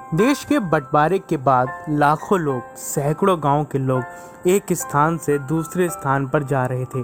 देश के बंटवारे के बाद लाखों लोग, सैकड़ों गांव के लोग एक स्थान से दूसरे स्थान पर जा रहे थे।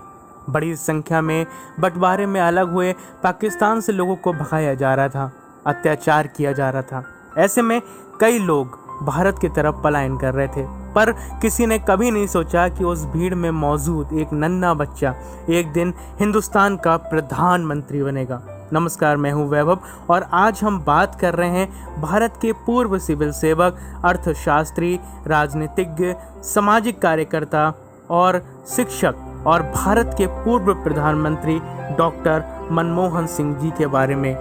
बड़ी संख्या में बंटवारे में अलग हुए पाकिस्तान से लोगों को भगाया जा रहा था, अत्याचार किया जा रहा था। ऐसे में कई लोग भारत की तरफ पलायन कर रहे थे, पर किसी ने कभी नहीं सोचा कि उस भीड़ में मौजूद एक नन्हा बच्चा एक दिन हिंदुस्तान का प्रधानमंत्री बनेगा। नमस्कार, मैं हूं वैभव और आज हम बात कर रहे हैं भारत के पूर्व सिविल सेवक, अर्थशास्त्री, राजनीतिज्ञ, सामाजिक कार्यकर्ता और शिक्षक और भारत के पूर्व प्रधानमंत्री डॉक्टर मनमोहन सिंह जी के बारे में।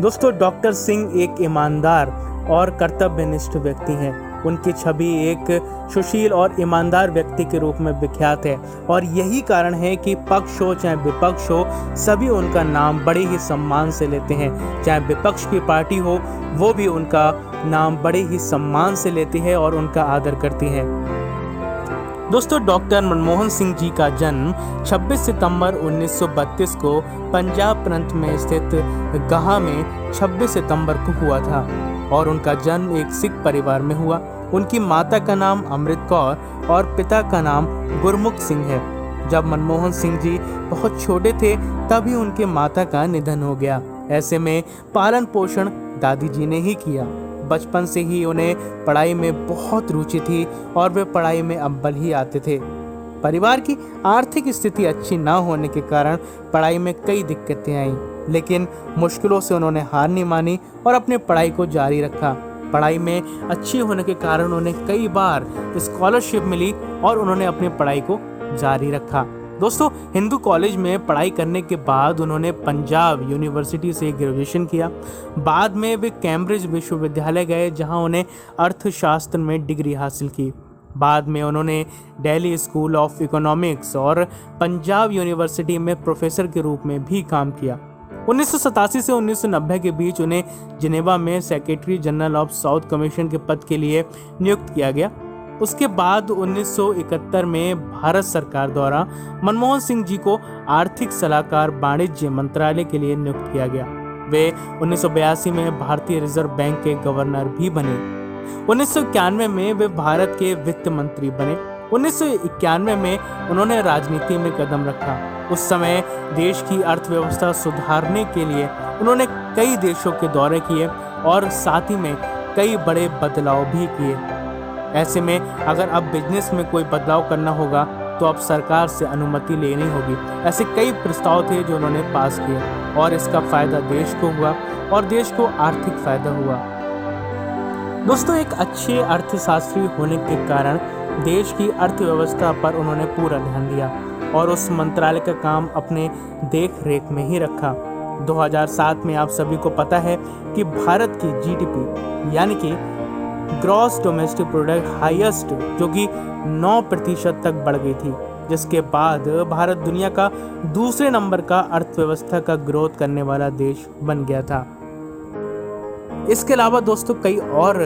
दोस्तों, डॉक्टर सिंह एक ईमानदार और कर्तव्यनिष्ठ व्यक्ति हैं। उनकी छवि एक सुशील और ईमानदार व्यक्ति के रूप में विख्यात है और यही कारण है कि पक्ष हो चाहे विपक्ष हो, सभी उनका नाम बड़े ही सम्मान से लेते हैं। चाहे विपक्ष की पार्टी हो, वो भी उनका नाम बड़े ही सम्मान से लेती है और उनका आदर करती है। दोस्तों, डॉक्टर मनमोहन सिंह जी का जन्म 26 सितंबर 1932 को पंजाब प्रांत में स्थित गाह में 26 सितंबर को हुआ था और उनका जन्म एक सिख परिवार में हुआ। उनकी माता का नाम अमृत कौर और पिता का नाम गुरमुख सिंह है। जब मनमोहन सिंह जी बहुत छोटे थे तभी उनके माता का निधन हो गया। ऐसे में पालन पोषण दादी जी ने ही किया। बचपन से ही उन्हें पढ़ाई में बहुत रुचि थी और वे पढ़ाई में अव्वल ही आते थे। परिवार की आर्थिक स्थिति अच्छी ना होने के कारण पढ़ाई में कई दिक्कतें आईं, लेकिन मुश्किलों से उन्होंने हार नहीं मानी और अपनी पढ़ाई को जारी रखा। पढ़ाई में अच्छी होने के कारण उन्हें कई बार स्कॉलरशिप मिली और उन्होंने अपनी पढ़ाई को जारी रखा। दोस्तों, हिंदू कॉलेज में पढ़ाई करने के बाद उन्होंने पंजाब यूनिवर्सिटी से ग्रेजुएशन किया। बाद में वे कैम्ब्रिज विश्वविद्यालय गए, जहां उन्हें अर्थशास्त्र में डिग्री हासिल की। बाद में उन्होंने दिल्ली स्कूल ऑफ इकोनॉमिक्स और पंजाब यूनिवर्सिटी में प्रोफेसर के रूप में भी काम किया। 1987 से 1990 के बीच उन्हें जिनेवा में secretary general of south commission के पद के लिए नियुक्त किया गया। उसके बाद 1971 में भारत सरकार द्वारा मनमोहन सिंह जी को आर्थिक सलाहकार वाणिज्य मंत्रालय के लिए नियुक्त किया गया। वे 1982 में भारतीय रिजर्व बैंक के गवर्नर भी बने। 1991 में वे भारत के वित्त मंत्री बने। 1991 में उन्होंने राजनीति में कदम रखा। उस समय देश की अर्थव्यवस्था सुधारने के लिए उन्होंने कई देशों के दौरे किए और साथ ही में कई बड़े बदलाव भी किए। ऐसे में अगर अब बिजनेस में कोई बदलाव करना होगा तो अब सरकार से अनुमति लेनी होगी। ऐसे कई प्रस्ताव थे जो उन्होंने पास किए और इसका फायदा देश को हुआ और देश को आर्थिक फायदा हुआ। दोस्तों, एक अच्छे अर्थशास्त्री होने के कारण देश की अर्थव्यवस्था पर उन्होंने पूरा ध्यान दिया और उस मंत्रालय का काम अपने देख रेख में ही रखा। 2007 में आप सभी को पता है कि भारत की जीडीपी यानी कि ग्रॉस डोमेस्टिक प्रोडक्ट हाईएस्ट जो कि 9% तक बढ़ गई थी, जिसके बाद भारत दुनिया का दूसरे नंबर का अर्थव्यवस्था का ग्रोथ करने वाला देश बन गया था। इसके अलावा दोस्तों कई और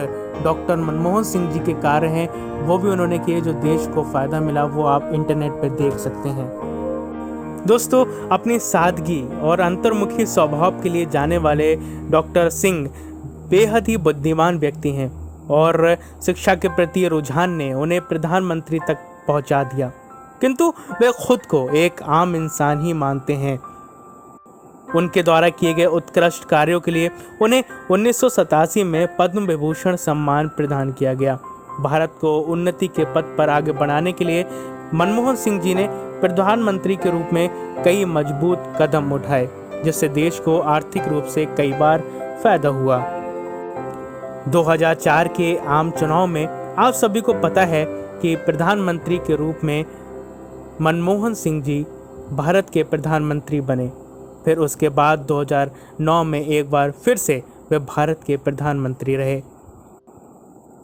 डॉक्टर मनमोहन सिंह जी के कार्य हैं, वो भी उन्होंने किए जो देश को फायदा मिला, वो आप इंटरनेट पर देख सकते हैं। दोस्तों, अपनी सादगी और अंतर्मुखी स्वभाव के लिए जाने वाले डॉक्टर सिंह बेहद ही बुद्धिमान व्यक्ति हैं और शिक्षा के प्रति रुझान ने उन्हें प्रधानमंत्री तक पहुंचा दिया, किंतु वे खुद को एक आम इंसान ही मानते हैं। उनके द्वारा किए गए उत्कृष्ट कार्यों के लिए उन्हें 1987 में पद्म विभूषण सम्मान प्रदान किया गया। भारत को उन्नति के पथ पर आगे बढ़ाने के लिए मनमोहन सिंह जी ने प्रधानमंत्री के रूप में कई मजबूत कदम उठाए, जिससे देश को आर्थिक रूप से कई बार फायदा हुआ। 2004 के आम चुनाव में आप सभी को पता है कि प्रधानमंत्री के रूप में मनमोहन सिंह जी भारत के प्रधानमंत्री बने। फिर उसके बाद 2009 में एक बार फिर से वे भारत के प्रधानमंत्री रहे।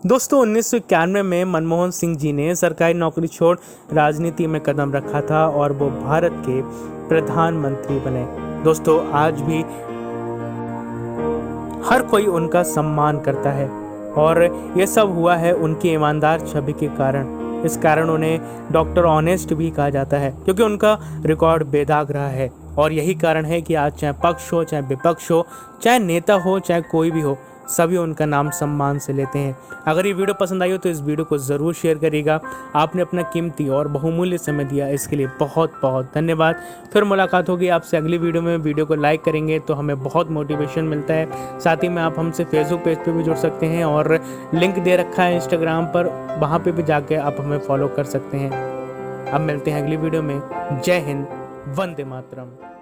दोस्तों, 1991 में मनमोहन सिंह जी ने सरकारी नौकरी छोड़ राजनीति में कदम रखा था और वो भारत के प्रधानमंत्री बने। दोस्तों, आज भी हर कोई उनका सम्मान करता है और ये सब हुआ है उनकी ईमानदार छवि के कारण। इस कारण उन्हें डॉक्टर ऑनेस्ट भी कहा जाता है, क्योंकि उनका रिकॉर्ड बेदाग रहा है। और यही कारण है कि आज चाहे पक्ष हो चाहे विपक्ष हो, चाहे नेता हो चाहे कोई भी हो, सभी उनका नाम सम्मान से लेते हैं। अगर ये वीडियो पसंद आई हो तो इस वीडियो को ज़रूर शेयर करिएगा। आपने अपना कीमती और बहुमूल्य समय दिया, इसके लिए बहुत बहुत धन्यवाद। फिर मुलाकात होगी आपसे अगली वीडियो में। वीडियो को लाइक करेंगे तो हमें बहुत मोटिवेशन मिलता है। साथ ही में आप हमसे फेसबुक पेज पे भी जुड़ सकते हैं और लिंक दे रखा है इंस्टाग्राम पर, वहाँ पे भी जाके आप हमें फॉलो कर सकते हैं। अब मिलते हैं अगली वीडियो में। जय हिंद, वंदे मातरम।